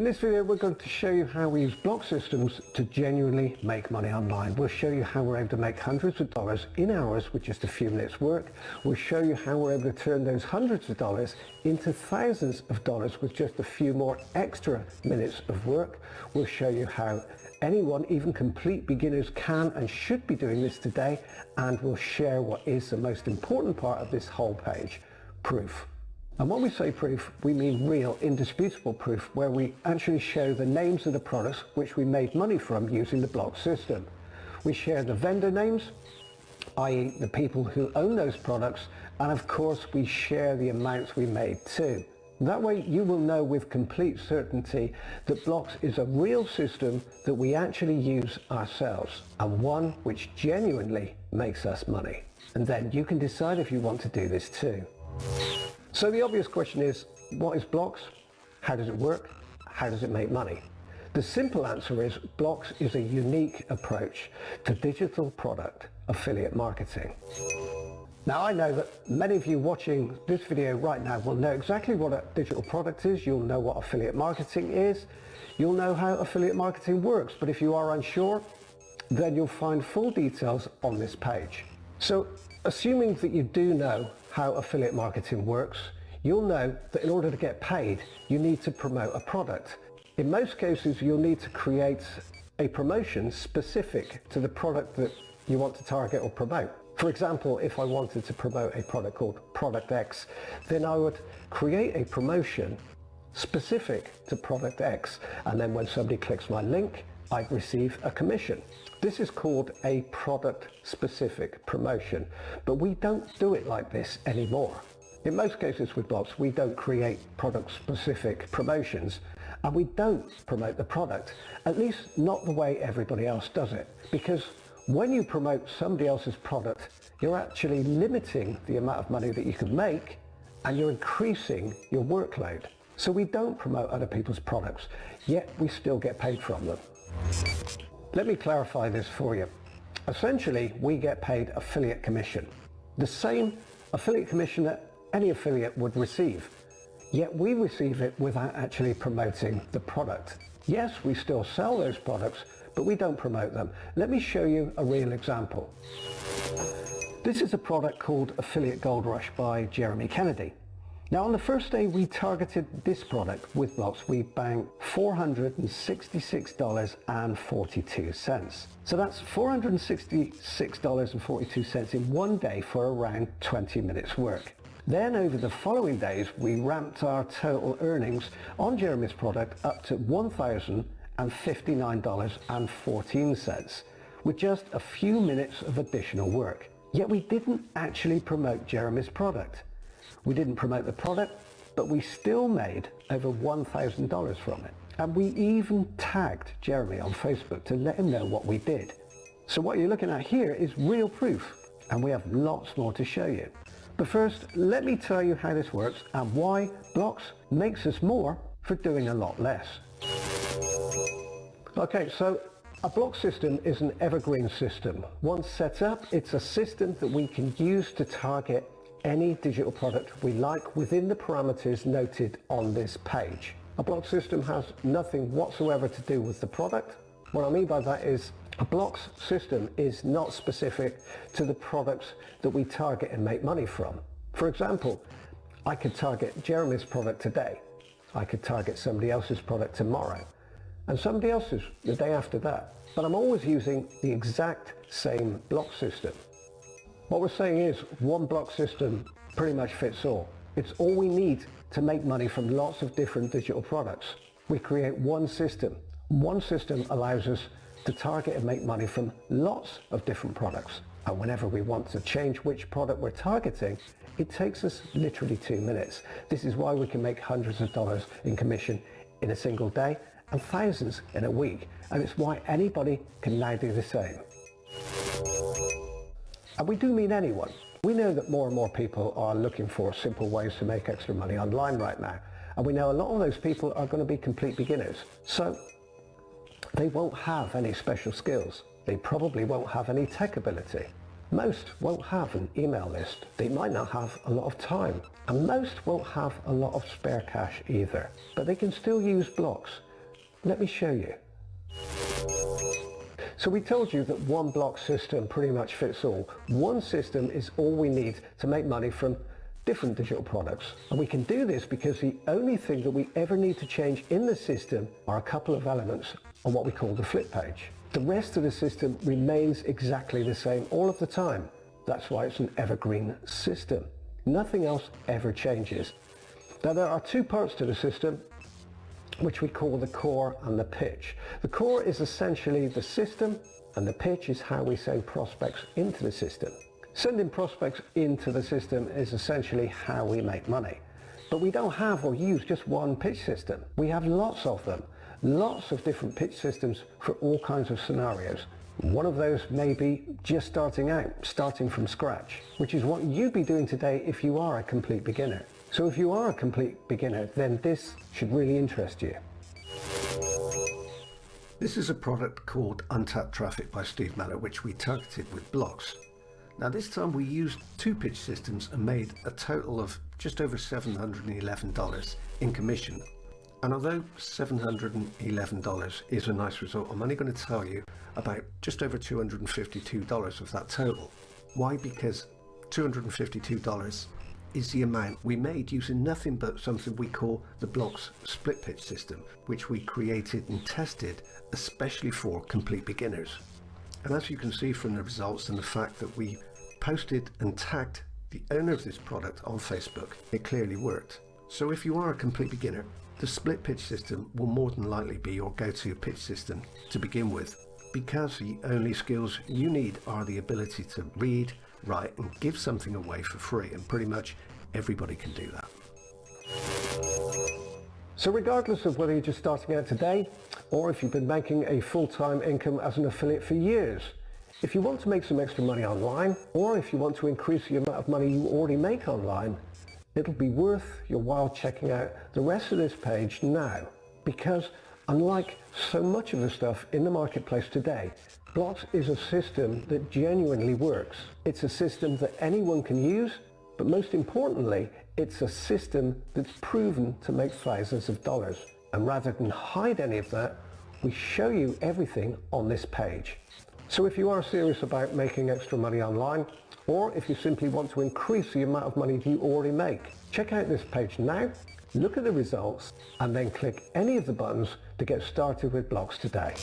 this video we're going to show you how we use Blox systems to genuinely make money online. We'll show you how we're able to make hundreds of dollars in hours with just a few minutes work. We'll show you how we're able to turn those hundreds of dollars into thousands of dollars with just a few more extra minutes of work. We'll show you how anyone, even complete beginners, can and should be doing this today, and we'll share what is the most important part of this whole page: proof. And when we say proof, we mean real, indisputable proof, where we actually show the names of the products which we made money from using the Blox system. We share the vendor names, i.e. the people who own those products, and of course we share the amounts we made too. That way you will know with complete certainty that Blox is a real system that we actually use ourselves, and one which genuinely makes us money. And then you can decide if you want to do this too. So the obvious question is, what is Blox? How does it work? How does it make money? The simple answer is Blox is a unique approach to digital product affiliate marketing. Now I know that many of you watching this video right now will know exactly what a digital product is. You'll know what affiliate marketing is. You'll know how affiliate marketing works. But if you are unsure, then you'll find full details on this page. So assuming that you do know how affiliate marketing works, you'll know that in order to get paid, you need to promote a product. In most cases, you'll need to create a promotion specific to the product that you want to target or promote. For example, if I wanted to promote a product called Product X, then I would create a promotion specific to Product X, and then when somebody clicks my link, I'd receive a commission. This is called a product-specific promotion, but we don't do it like this anymore. In most cases with Blox, we don't create product-specific promotions, and we don't promote the product, at least not the way everybody else does it, because when you promote somebody else's product, you're actually limiting the amount of money that you can make, and you're increasing your workload. So we don't promote other people's products, yet we still get paid from them. Let me clarify this for you. Essentially, we get paid affiliate commission, the same affiliate commission that any affiliate would receive, yet we receive it without actually promoting the product. Yes, we still sell those products, but we don't promote them. Let me show you a real example. This is a product called Affiliate Gold Rush by Jeremy Kennedy. Now on the first day we targeted this product with Blox, we banked $466.42. So that's $466.42 in one day for around 20 minutes work. Then over the following days we ramped our total earnings on Jeremy's product up to $1,059.14 with just a few minutes of additional work. Yet we didn't actually promote Jeremy's product. We didn't promote the product, but we still made over $1,000 from it. And we even tagged Jeremy on Facebook to let him know what we did. So what you're looking at here is real proof, and we have lots more to show you. But first, let me tell you how this works and why Blox makes us more for doing a lot less. Okay, so a Blox system is an evergreen system. Once set up, it's a system that we can use to target any digital product we like within the parameters noted on this page. A Blox system has nothing whatsoever to do with the product. What I mean by that is a Blox system is not specific to the products that we target and make money from. For example, I could target Jeremy's product today. I could target somebody else's product tomorrow, and somebody else's the day after that. But I'm always using the exact same Blox system. What we're saying is one Blox system pretty much fits all. It's all we need to make money from lots of different digital products. We create one system. One system allows us to target and make money from lots of different products. And whenever we want to change which product we're targeting, it takes us literally 2 minutes. This is why we can make hundreds of dollars in commission in a single day and thousands in a week. And it's why anybody can now do the same. And we do mean anyone. We know that more and more people are looking for simple ways to make extra money online right now. And we know a lot of those people are going to be complete beginners. So they won't have any special skills. They probably won't have any tech ability. Most won't have an email list. They might not have a lot of time. And most won't have a lot of spare cash either. But they can still use Blox Let me show you. So we told you that one Blox system pretty much fits all. One system is all we need to make money from different digital products. And we can do this because the only thing that we ever need to change in the system are a couple of elements on what we call the flip page. The rest of the system remains exactly the same all of the time. That's why it's an evergreen system. Nothing else ever changes. Now there are two parts to the system, which we call the core and the pitch. The core is essentially the system, and the pitch is how we send prospects into the system. Sending prospects into the system is essentially how we make money. But we don't have or use just one pitch system. We have lots of them. Lots of different pitch systems for all kinds of scenarios. One of those may be just starting out, starting from scratch, which is what you'd be doing today if you are a complete beginner. So if you are a complete beginner, then this should really interest you. This is a product called Untapped Traffic by Steve Mellor, which we targeted with Blox. Now this time we used two pitch systems and made a total of just over $711 in commission. And although $711 is a nice result, I'm only going to tell you about just over $252 of that total. Why? Because $252 is the amount we made using nothing but something we call the Blox split pitch system, which we created and tested especially for complete beginners. And as you can see from the results and the fact that we posted and tagged the owner of this product on Facebook, it clearly worked. So if you are a complete beginner, the split pitch system will more than likely be your go-to pitch system to begin with, because the only skills you need are the ability to read, write and give something away for free, and pretty much everybody can do that. So regardless of whether you're just starting out today or if you've been making a full-time income as an affiliate for years, if you want to make some extra money online, or if you want to increase the amount of money you already make online, it'll be worth your while checking out the rest of this page now, because unlike so much of the stuff in the marketplace today, Blox is a system that genuinely works. It's a system that anyone can use, but most importantly, it's a system that's proven to make thousands of dollars. And rather than hide any of that, we show you everything on this page. So if you are serious about making extra money online, or if you simply want to increase the amount of money you already make, check out this page now, look at the results, and then click any of the buttons to get started with Blox today.